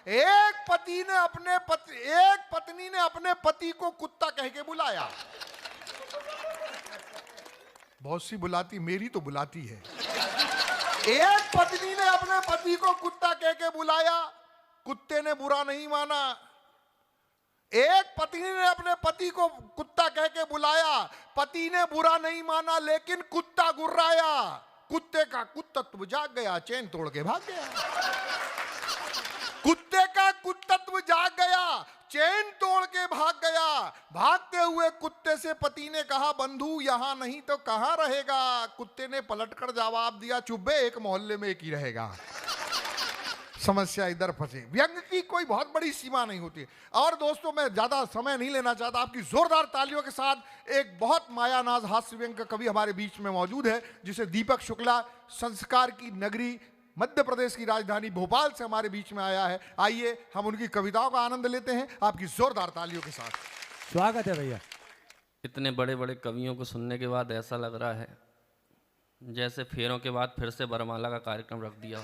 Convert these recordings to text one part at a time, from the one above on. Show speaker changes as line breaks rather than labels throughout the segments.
एक पत्नी ने अपने पति को कुत्ता कह के बुलाया। बहुत सी बुलाती, मेरी तो बुलाती है। एक पत्नी ने अपने पति को कुत्ता कह के बुलाया, कुत्ते ने बुरा नहीं माना। एक पत्नी ने अपने पति को कुत्ता कह के बुलाया, पति ने बुरा नहीं माना, लेकिन कुत्ता गुर्राया। कुत्ते का कुत्तत्व जाग गया, चैन तोड़ के भाग गया। कुत्ते का कुत्तत्व जाग गया, चैन तोड़ के भाग गया। भागते हुए कुत्ते से पति ने कहा, बंधु यहां नहीं तो कहां रहेगा? कुत्ते ने पलटकर जवाब दिया, चुब्बे एक मोहल्ले में एक ही रहेगा। समस्या इधर फंसी। व्यंग की कोई बहुत बड़ी सीमा नहीं होती। और दोस्तों, मैं ज्यादा समय नहीं लेना चाहता, आपकी जोरदार तालियों के साथ एक बहुत मायानाज हास्य व्यंग का कवि हमारे बीच में मौजूद है, जिसे दीपक शुक्ला संस्कार की नगरी मध्य प्रदेश की राजधानी भोपाल से हमारे बीच में आया है। आइए हम उनकी कविताओं का आनंद लेते हैं आपकी जोरदार तालियों के साथ।
स्वागत है भैया।
इतने बड़े बड़े कवियों को सुनने के बाद ऐसा लग रहा है जैसे फेरों के बाद फिर से बरमाला का कार्यक्रम रख दिया।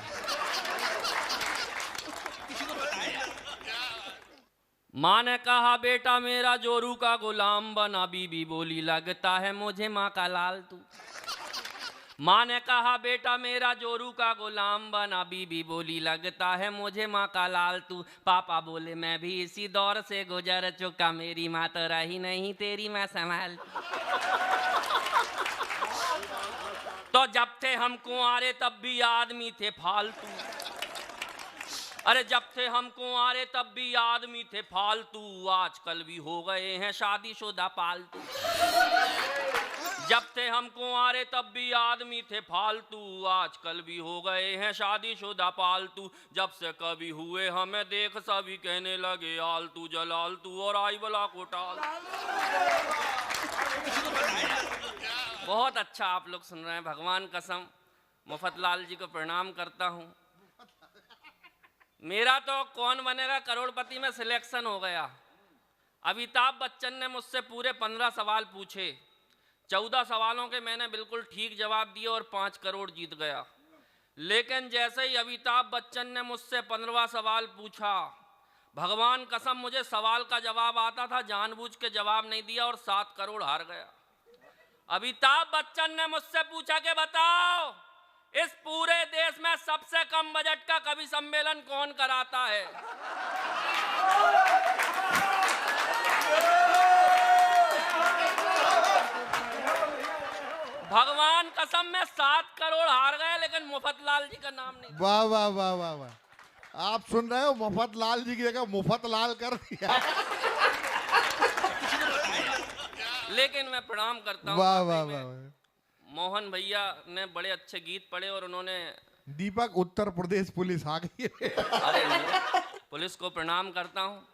माँ ने कहा, बेटा मेरा जोरू का गुलाम बना। बीबी बोली, लगता है मुझे माँ का लाल तू। माँ ने कहा, बेटा मेरा जोरू का गुलाम बना। बीबी बोली, लगता है मुझे माँ का लाल तू। पापा बोले, मैं भी इसी दौर से गुजर चुका। मेरी माँ तो रही नहीं, तेरी माँ संभाल। तो जब थे हम कुंवारे तब भी आदमी थे फालतू। अरे जब थे हम कुंवारे तब भी आदमी थे फालतू। आजकल भी हो गए हैं शादीशुदा पालतू। जब थे हम कुंवारे तब भी आदमी थे फालतू। आजकल भी हो गए हैं शादीशुदा पालतू। जब से कभी हुए हमें देख सभी कहने लगे, आलतू जलालतू और आई बला को टाल। बहुत अच्छा आप लोग सुन रहे हैं। भगवान कसम मुफतलाल जी को प्रणाम करता हूँ। मेरा तो कौन बनेगा करोड़पति में सिलेक्शन हो गया। अमिताभ बच्चन ने मुझसे पूरे 15 सवाल पूछे। 14 सवालों के मैंने बिल्कुल ठीक जवाब दिए और 5 करोड़ जीत गया। लेकिन जैसे ही अमिताभ बच्चन ने मुझसे 15वां सवाल पूछा, भगवान कसम मुझे सवाल का जवाब आता था, जानबूझ के जवाब नहीं दिया और 7 करोड़ हार गया। अमिताभ बच्चन ने मुझसे पूछा कि बताओ, इस पूरे देश में सबसे कम बजट का कवि सम्मेलन कौन कराता है? भगवान कसम में 7 करोड़ हार गए, लेकिन मुफतलाल जी का नाम नहीं।
वाह वाह वाह वाह वाह। आप सुन रहे हो, मुफतलाल जी की जगह मुफतलाल कर दिया।
लेकिन मैं प्रणाम करता हूँ।
वाह वाह वाह।
मोहन भैया ने बड़े अच्छे गीत पढ़े और उन्होंने
दीपक, उत्तर प्रदेश पुलिस आ गई है।
अरे पुलिस को प्रणाम करता हूँ।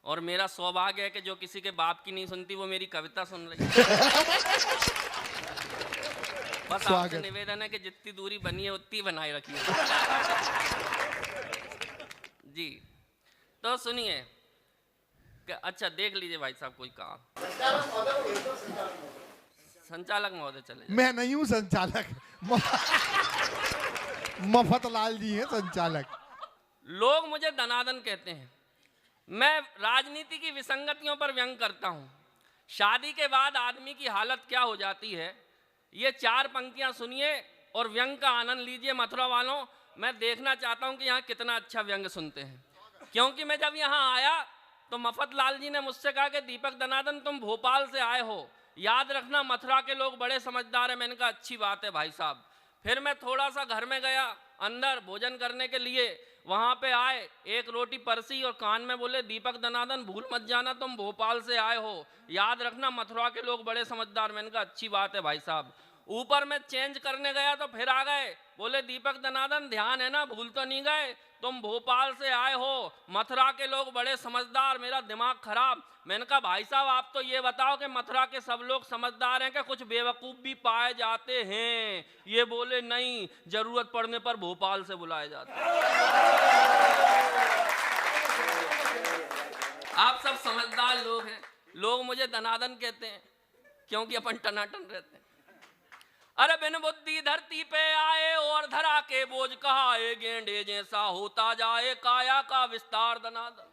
और मेरा सौभाग्य है कि जो किसी के बाप की नहीं सुनती वो मेरी कविता सुन रही है। बस आपसे निवेदन है कि जितनी दूरी बनी है उतनी बनाए रखिए। जी तो सुनिए। अच्छा देख लीजिए भाई साहब, कोई काम। संचालक महोदय चले जाए।
मैं नहीं हूँ संचालक, मफतलाल जी हैं संचालक।
लोग मुझे दनादन कहते हैं। मैं राजनीति की विसंगतियों पर व्यंग करता हूँ। शादी के बाद आदमी की हालत क्या हो जाती है, ये 4 पंक्तियाँ सुनिए और व्यंग का आनंद लीजिए। मथुरा वालों, मैं देखना चाहता हूँ कि यहाँ कितना अच्छा व्यंग सुनते हैं। क्योंकि मैं जब यहाँ आया तो मफतलाल जी ने मुझसे कहा कि दीपक दनादन तुम भोपाल से आए हो, याद रखना मथुरा के लोग बड़े समझदार हैं। मैंने कहा अच्छी बात है भाई साहब। फिर मैं थोड़ा सा घर में गया अंदर भोजन करने के लिए। वहाँ पे आए, 1 रोटी परसी और कान में बोले, दीपक दनादन भूल मत जाना तुम भोपाल से आए हो, याद रखना मथुरा के लोग बड़े समझदार। मैंने कहा अच्छी बात है भाई साहब। ऊपर में चेंज करने गया तो फिर आ गए, बोले दीपक दनादन ध्यान है ना, भूल तो नहीं गए, तुम भोपाल से आए हो, मथुरा के लोग बड़े समझदार। मेरा दिमाग खराब। मैंने कहा भाई साहब आप तो ये बताओ कि मथुरा के सब लोग समझदार हैं कि कुछ बेवकूफ़ भी पाए जाते हैं? ये बोले नहीं, जरूरत पड़ने पर भोपाल से बुलाए जाते हैं। आप सब समझदार लोग हैं। लोग मुझे दनादन कहते हैं क्योंकि अपन टनाटन रहते हैं। अरे बिन बुद्धि धरती पे आए और धरा के बोझ कहाए, गेंडे जैसा होता जाए काया का विस्तार दनादन।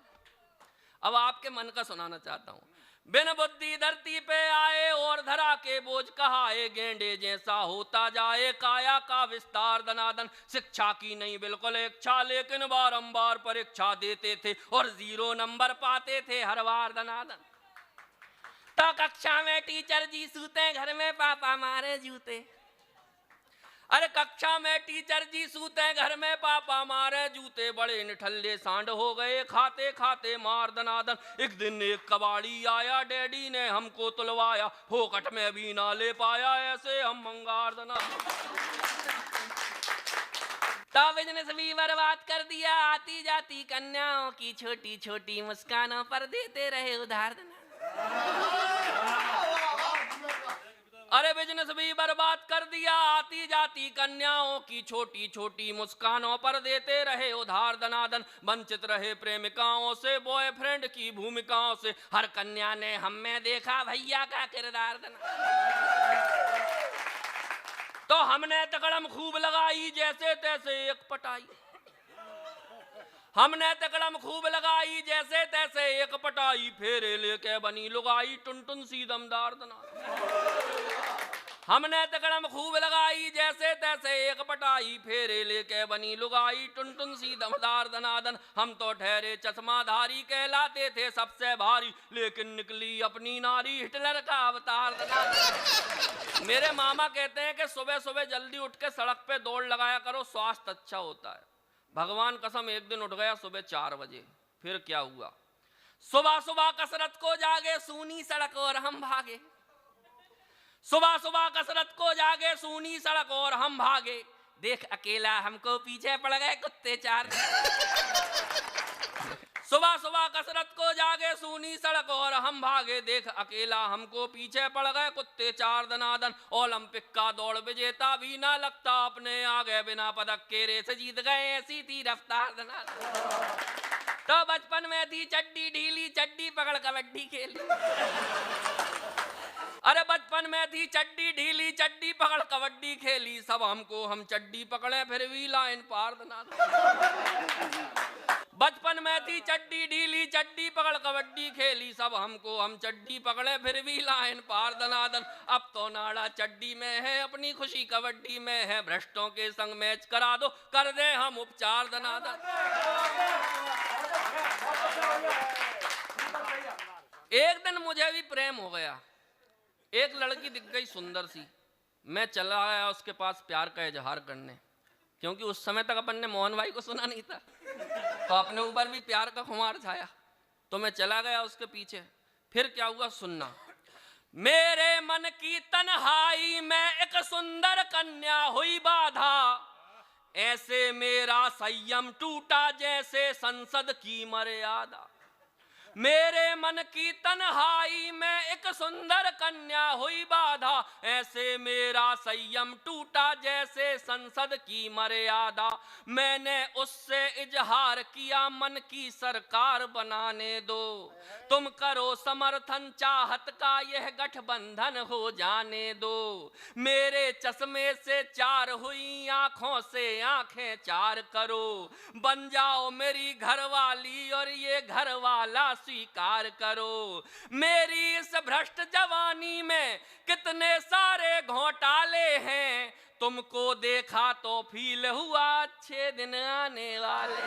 अब आपके मन का सुनाना चाहता हूं। बिन बुद्धि धरती पे आए और धरा के बोझ कहाए, गेंडे जैसा होता जाए काया का विस्तार दनादन। शिक्षा की नहीं बिल्कुल इच्छा, लेकिन बारंबार परीक्षा देते थे और 0 नंबर पाते थे हर बार दनादन। तो कक्षा में टीचर जी सूते, घर में पापा मारे जूते। अरे कक्षा में टीचर जी सूते, घर में पापा मारे जूते। बड़े निठल्ले सांड हो गए खाते खाते मार दनादन। एक दिन एक कबाड़ी आया, डैडी ने हमको तुलवाया, फोकट में भी ना ले पाया, ऐसे हम मंगार दनादन। तो बिजनेस भी बर्बाद कर दिया, आती जाती कन्याओं की छोटी छोटी मुस्कानों पर देते रहे उधार दनादन। अरे बिजनेस भी बर्बाद कर दिया, आती जाती कन्याओं की छोटी छोटी मुस्कानों पर देते रहे उधार दनादन। वंचित रहे प्रेमिकाओं से, बॉयफ्रेंड की भूमिकाओं से। हर कन्या ने हम में देखा भैया का किरदार दनादन। तो हमने तकड़म खूब लगाई, जैसे तैसे एक पटाई। हमने तकड़म खूब लगाई, जैसे तैसे एक पटाई। फेरे लेके बनी लुगाई, टुनटुन सी दमदार दनादन। हमने तकड़म खूब लगाई, जैसे तैसे एक पटाई। फेरे लेके बनी लुगाई, टुनटुन सी दमदार दनादन। हम तो ठहरे चश्माधारी, कहलाते थे सबसे भारी, लेकिन निकली अपनी नारी हिटलर का अवतार दनादन। मेरे मामा कहते हैं कि सुबह सुबह जल्दी उठ के सड़क पे दौड़ लगाया करो, स्वास्थ्य अच्छा होता है। भगवान कसम एक दिन उठ गया सुबह 4 बजे। फिर क्या हुआ, सुबह सुबह कसरत को जागे, सूनी सड़क और हम भागे। सुबह सुबह कसरत को जागे, सूनी सड़क और हम भागे। देख अकेला हमको पीछे पड़ गए कुत्ते 4। सुबह सुबह कसरत को जागे, सूनी सड़क और हम भागे। देख अकेला हमको पीछे पड़ गए कुत्ते 4 दनादन। ओलंपिक का दौड़ विजेता भी ना लगता अपने आगे, बिना पदक के रेस जीत गए, ऐसी थी रफ्तार दनादन। तो बचपन में थी चड्डी ढीली, चड्डी पकड़ कबड्डी खेली। अरे बचपन में थी चड्डी ढीली, चड्डी पकड़ कबड्डी खेली। सब हमको हम चड्डी पकड़े, फिर भी लाइन पार दनादन। बचपन में थी चड्डी ढीली, चड्डी पकड़ कबड्डी खेली। सब हमको हम चड्डी पकड़े, फिर भी लाइन पार दनादन। अब तो नाड़ा चड्डी में है, अपनी खुशी कबड्डी में है। भ्रष्टों के संग मैच करा दो, कर दे हम उपचार दनादन। एक दिन मुझे भी प्रेम हो गया। एक लड़की दिख गई सुंदर सी, मैं चला आया उसके पास प्यार का इजहार करने, क्योंकि उस समय तक अपन ने मोहन भाई को सुना नहीं था, तो अपने ऊपर भी प्यार का खुमार छाया। तो मैं चला गया उसके पीछे। फिर क्या हुआ सुनना। मेरे मन की तन्हाई में एक सुंदर कन्या हुई बाधा, ऐसे मेरा संयम टूटा जैसे संसद की मर्यादा। मेरे मन की तन्हाई में एक सुंदर कन्या हुई बाधा, ऐसे मेरा संयम टूटा जैसे संसद की मर्यादा। मैंने उससे इजहार किया मन की सरकार बनाने दो, तुम करो समर्थन चाहत का यह गठबंधन हो जाने दो। मेरे चश्मे से 4 हुई आंखों से आंखें 4 करो, बन जाओ मेरी घरवाली और ये घरवाला स्वीकार करो। मेरी इस भ्रष्ट जवानी में कितने सारे घोटाले हैं, तुमको देखा तो फील हुआ अच्छे दिन आने वाले।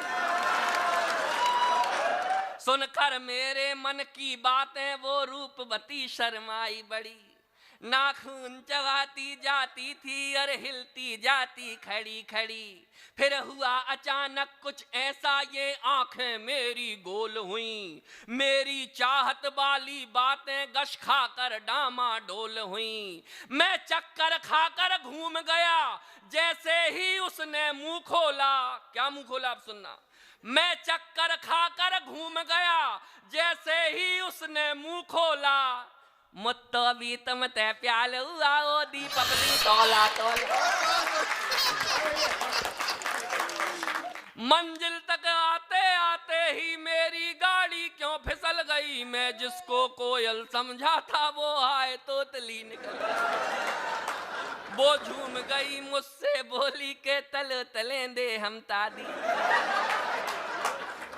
सुनकर मेरे मन की बातें वो रूपवती शर्माई बड़ी, नाखून चबाती जाती थी और हिलती जाती खड़ी खड़ी। फिर हुआ अचानक कुछ ऐसा, ये आंखें मेरी गोल हुई। मेरी चाहत वाली बातें गश खाकर डामाडोल हुई। मैं चक्कर खाकर घूम गया, जैसे ही उसने मुंह खोला। क्या मुंह खोला आप सुनना। मैं चक्कर खाकर घूम गया, जैसे ही उसने मुंह खोला। मुत्तो भी तुम ते प्याल हुआ ओ दीपक दी तोला तोला। मंजिल तक आते आते ही मेरी गाड़ी क्यों फिसल गई। मैं जिसको कोयल समझा था वो आए तोतली निकल। वो झूम गई मुझसे बोली के तल तलेंदे हम तादी।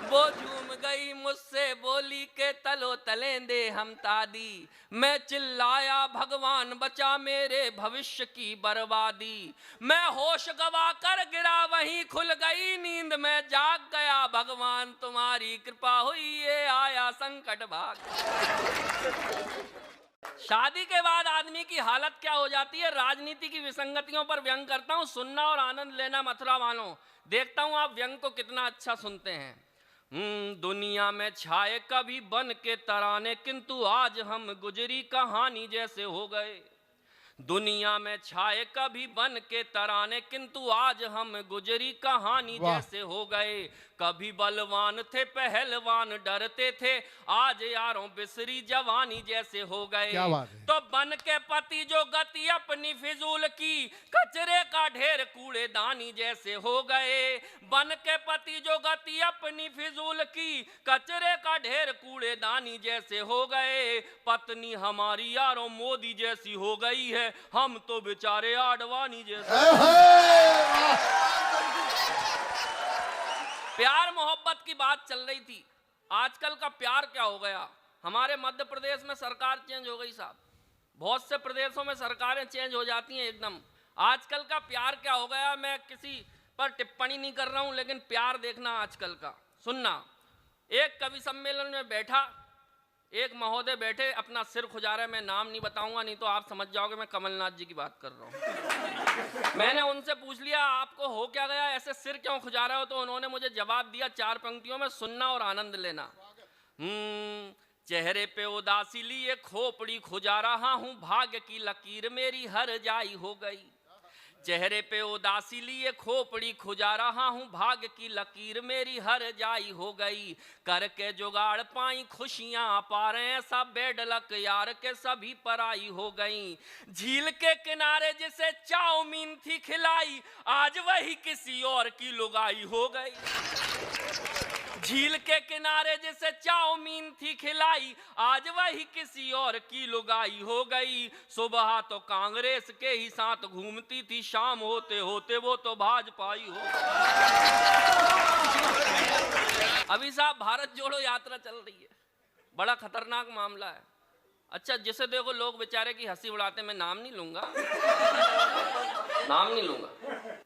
वो झूम गई मुझसे बोली के तलो तलेंदे हम तादी। मैं चिल्लाया भगवान बचा मेरे भविष्य की बर्बादी। मैं होश गवा कर गिरा वहीं खुल गई नींद में जाग गया। भगवान तुम्हारी कृपा हुई ये आया संकट भाग। शादी के बाद आदमी की हालत क्या हो जाती है। राजनीति की विसंगतियों पर व्यंग करता हूं, सुनना और आनंद लेना मथुरा वालों। देखता हूं आप व्यंग को कितना अच्छा सुनते हैं। दुनिया में छाए कभी बन के तराने, किंतु आज हम गुजरी कहानी जैसे हो गए। दुनिया में छाए कभी बन के तराने, किंतु आज हम गुजरी कहानी जैसे हो गए। कभी बलवान थे पहलवान डरते थे, आज यारों बिसरी जवानी जैसे हो गए। तो बन के पति जो गति अपनी फिजूल की, कचरे का ढेर कूड़ेदानी जैसे हो गए। बन के पति जो गति अपनी फिजूल की, कचरे का ढेर कूड़ेदानी जैसे हो गए। पत्नी हमारी यारों मोदी जैसी हो गई है, हम तो बेचारे आडवाणी जैसे। प्यार मोहब्बत की बात चल रही थी। आजकल का प्यार क्या हो गया। हमारे मध्य प्रदेश में सरकार चेंज हो गई साहब, बहुत से प्रदेशों में सरकारें चेंज हो जाती हैं एकदम। आजकल का प्यार क्या हो गया, मैं किसी पर टिप्पणी नहीं कर रहा हूं, लेकिन प्यार देखना आजकल का। सुनना, एक कवि सम्मेलन में बैठा एक महोदय बैठे, अपना सिर खुजा रहे। मैं नाम नहीं बताऊंगा, नहीं तो आप समझ जाओगे मैं कमलनाथ जी की बात कर रहा हूं। मैंने उनसे पूछ लिया आपको हो क्या गया, ऐसे सिर क्यों खुजा रहे हो। तो उन्होंने मुझे जवाब दिया 4 पंक्तियों में, सुनना और आनंद लेना। चेहरे पे उदासी लिए खोपड़ी खुजा रहा हूं, भाग्य की लकीर मेरी हर जाई हो गई। चेहरे पे उदासी लिए खोपड़ी खुजा रहा हूं, भाग्य की लकीर मेरी हर जाई हो गई। करके जुगाड़ पाई खुशियां पा रहे हैं, सब बेडलक यार के सभी पराई हो गई। झील के किनारे जिसे चाउमीन थी खिलाई, आज वही किसी और की लुगाई हो गई। झील के किनारे जिसे चाउमीन थी खिलाई, आज वही किसी और की लुगाई हो गई। सुबह तो कांग्रेस के ही साथ घूमती थी, शाम होते होते वो तो भाजपाई हो गई। अभी साहब भारत जोड़ो यात्रा चल रही है, बड़ा खतरनाक मामला है। अच्छा, जिसे देखो लोग बेचारे की हंसी उड़ाते, मैं नाम नहीं लूंगा, नाम नहीं लूंगा।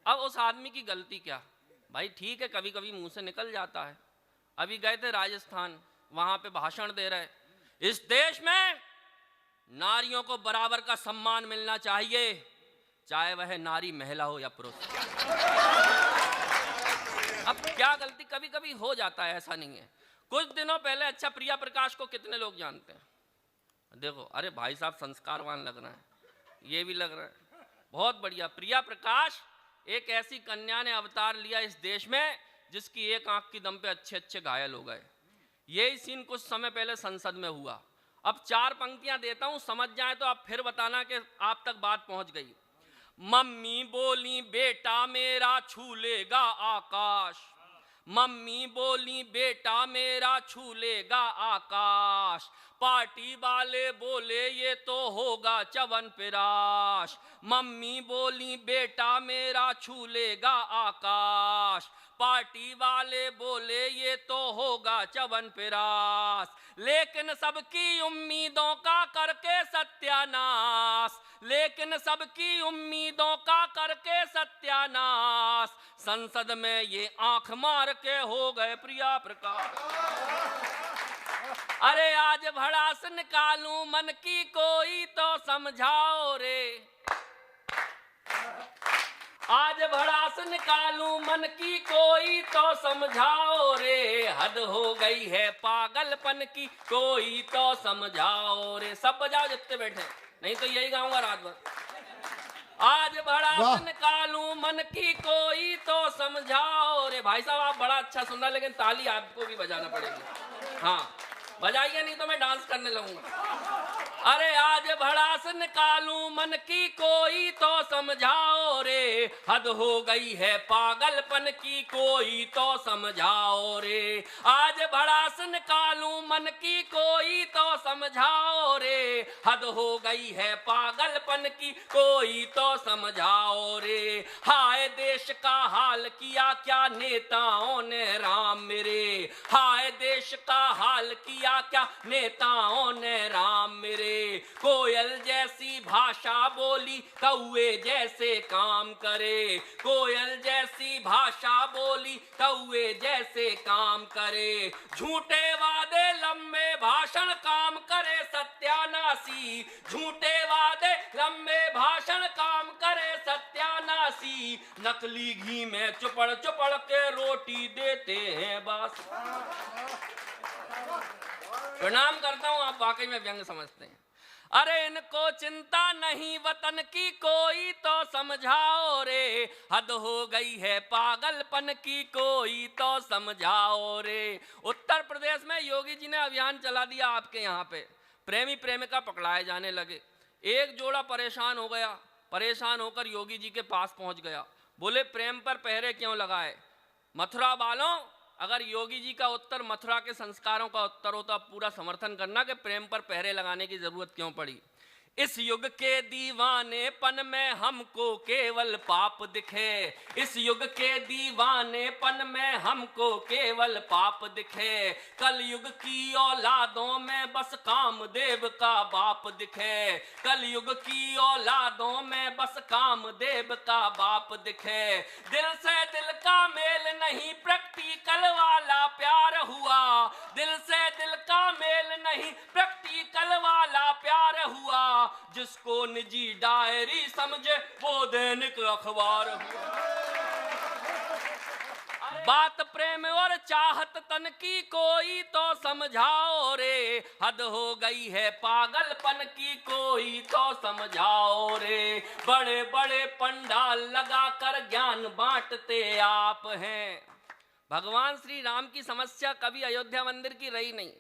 अब उस आदमी की गलती क्या भाई, ठीक है कभी कभी मुंह से निकल जाता है। अभी गए थे राजस्थान, वहां पे भाषण दे रहे, इस देश में नारियों को बराबर का सम्मान मिलना चाहिए, चाहे वह नारी महिला हो या पुरुष। अब क्या गलती, कभी कभी हो जाता है, ऐसा नहीं है। कुछ दिनों पहले, अच्छा प्रिया प्रकाश को कितने लोग जानते हैं, देखो, अरे भाई साहब संस्कारवान लग रहा है, ये भी लग रहा है, बहुत बढ़िया। प्रिया प्रकाश एक ऐसी कन्या ने अवतार लिया इस देश में जिसकी एक आंख की दम पे अच्छे अच्छे घायल हो गए। यही सीन कुछ समय पहले संसद में हुआ। अब 4 पंक्तियां देता हूं, समझ जाए तो आप फिर बताना कि आप तक बात पहुंच गई। मम्मी बोली बेटा मेरा छू लेगा आकाश, मम्मी बोली बेटा मेरा छू लेगा आकाश। पार्टी वाले बोले ये तो होगा च्यवनप्राश, मम्मी बोली बेटा मेरा छू लेगा आकाश। पार्टी वाले बोले ये तो होगा च्यवनप्राश, लेकिन सबकी उम्मीदों का करके सत्यानाश, लेकिन सबकी उम्मीदों का करके सत्यानाश। संसद में ये आंख मार के हो गए प्रिया प्रकाश। अरे आज भड़ास निकालूं मन की कोई तो समझाओ रे, आज भड़ास निकालूं मन की कोई तो समझाओ रे। हद हो गई है पागलपन की कोई तो समझाओ रे। सब बजाओ जितने बैठे, नहीं तो यही गाऊंगा रात भर। आज भड़ास निकालूं मन की कोई तो समझाओ रे। भाई साहब आप बड़ा अच्छा सुन रहा, लेकिन ताली आपको भी बजाना पड़ेगी। हाँ बजाइए, नहीं तो मैं डांस करने लगूंगा। अरे आज भड़ास निकालूं मन की कोई तो समझाओ रे, हद हो गई है पागलपन की कोई तो समझाओ रे। आज भड़ास निकालूं मन की कोई तो समझाओ रे, हद हो गई है पागलपन की कोई तो समझाओ रे। हाय देश का हाल किया क्या नेताओं ने राम मेरे, हाय देश का हाल किया क्या नेताओं ने राम मेरे। कोयल जैसी भाषा बोली कौए जैसे काम करे, कोयल जैसी भाषा बोली कौए जैसे काम करे। झूठे वादे लंबे भाषण काम करे सत्यानाशी, झूठे वादे लंबे भाषण काम करे सत्यानाशी। नकली घी में चुपड़ चुपड़ के रोटी देते हैं बस। प्रणाम करता हूं, आप वाकई में व्यंग समझते हैं। अरे इनको चिंता नहीं वतन की कोई तो समझाओ रे, हद हो गई है पागलपन की कोई तो समझाओ रे। उत्तर प्रदेश में योगी जी ने अभियान चला दिया आपके यहाँ पे, प्रेमी प्रेमिका पकड़ाए जाने लगे। एक जोड़ा परेशान हो गया, परेशान होकर योगी जी के पास पहुंच गया, बोले प्रेम पर पहरे क्यों लगाए। मथुरा वालों, अगर योगी जी का उत्तर मथुरा के संस्कारों का उत्तर हो तो आप पूरा समर्थन करना कि प्रेम पर पहरे लगाने की जरूरत क्यों पड़ी। इस युग के दीवानेपन में हमको केवल पाप दिखे, इस युग के दीवानेपन में हमको केवल पाप दिखे। कल युग की औलादों में बस कामदेव का बाप दिखे, कल युग की औलादों में बस कामदेव का बाप दिखे। दिल से दिल का मेल नहीं प्रैक्टिकल वाला प्यार हुआ, दिल से दिल का मेल नहीं प्रैक्टिकल वाला प्यार हुआ। जिसको निजी डायरी समझे वो दैनिक अखबार हुआ। बात प्रेम और चाहत तन की कोई तो समझाओ रे, हद हो गई है पागलपन की कोई तो समझाओ रे। बड़े बड़े पंडाल लगाकर ज्ञान बांटते आप हैं। भगवान श्री राम की समस्या कभी अयोध्या मंदिर की रही नहीं।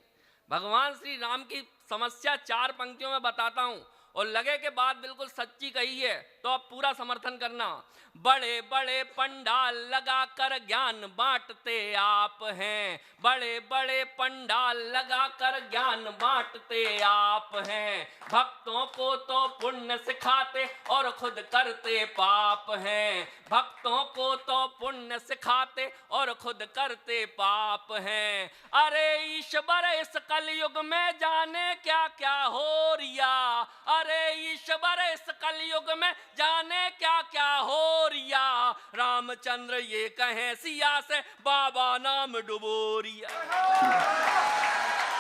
भगवान श्री राम की समस्या 4 पंक्तियों में बताता हूं, और लगे के बात बिल्कुल सच्ची कही है तो आप पूरा समर्थन करना। बड़े बड़े पंडाल लगाकर ज्ञान बांटते आप हैं, बड़े बड़े पंडाल लगाकर ज्ञान बांटते आप हैं। भक्तों को तो पुण्य सिखाते और खुद करते पाप हैं, भक्तों को तो पुण्य सिखाते और खुद करते पाप हैं। अरे ईश्वर इस कलयुग में जाने क्या क्या हो रिया, अरे ईश्वर इस कलयुग में जाने क्या क्या हो रिया। रामचंद्र ये कहें सिया से बाबा नाम डुबोरिया।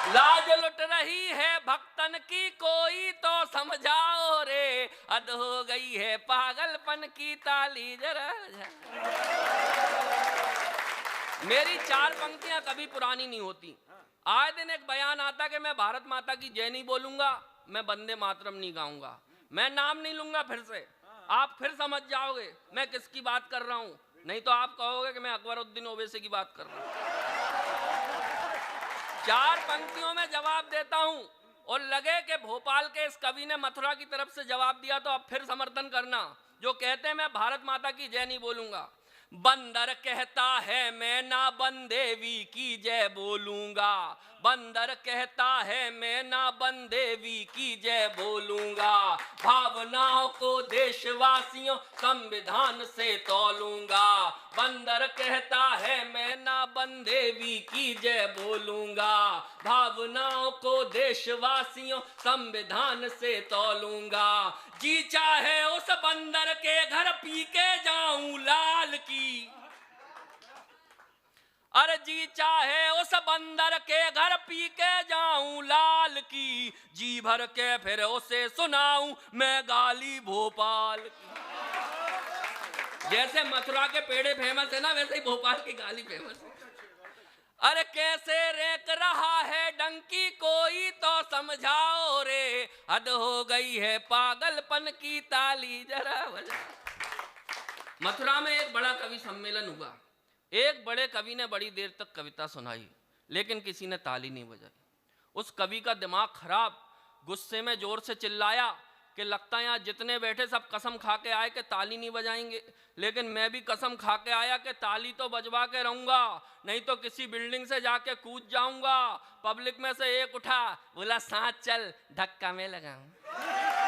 लाज लुट रही है भक्तन की कोई तो समझाओ रे, हद हो गई है पागलपन की ताली जरा। मेरी 4 पंक्तियां कभी पुरानी नहीं होती। आए दिन एक बयान आता कि मैं भारत माता की जय नहीं बोलूंगा, मैं वंदे मातरम नहीं गाऊंगा, मैं नाम नहीं लूंगा फिर से। आप फिर समझ जाओगे मैं किसकी बात कर रहा हूं, नहीं तो आप कहोगे कि मैं अकबरुद्दीन ओवैसी की बात कर रहा हूं। 4 पंक्तियों में जवाब देता हूं, और लगे कि भोपाल के इस कवि ने मथुरा की तरफ से जवाब दिया तो आप फिर समर्थन करना। जो कहते हैं मैं भारत माता की जय नहीं बोलूंगा। बंदर कहता है मैं ना बंदेवी की जय बोलूंगा, बंदर कहता है मैं ना बंदेवी की जय बोलूंगा। भावनाओं को देशवासियों संविधान से तौलूंगा, बंदर कहता है मैं ना बंदेवी की जय बोलूंगा। भावनाओं को देशवासियों संविधान से तौलूंगा। जी चाहे उस बंदर के घर पी के जाऊं लाल की, अरे जी चाहे उस बंदर के घर पी के जाऊं लाल की। जी भर के फिर उसे सुनाऊं मैं गाली भोपाल की। जैसे मथुरा के पेड़े फेमस है ना, वैसे ही भोपाल की गाली फेमस है। अरे कैसे रेक रहा है डंकी कोई तो समझाओ रे, हद हो गई है पागलपन की ताली जरा बजा। मथुरा में एक बड़ा कवि सम्मेलन हुआ। एक बड़े कवि ने बड़ी देर तक कविता सुनाई, लेकिन किसी ने ताली नहीं बजाई। उस कवि का दिमाग खराब, गुस्से में जोर से चिल्लाया कि लगता है यहाँ जितने बैठे सब कसम खा के आए कि ताली नहीं बजाएंगे, लेकिन मैं भी कसम खा के आया कि ताली तो बजवा के रहूंगा, नहीं तो किसी बिल्डिंग से जाके कूद जाऊंगा। पब्लिक में से एक उठा, बोला साथ चल, धक्का में लगाऊं।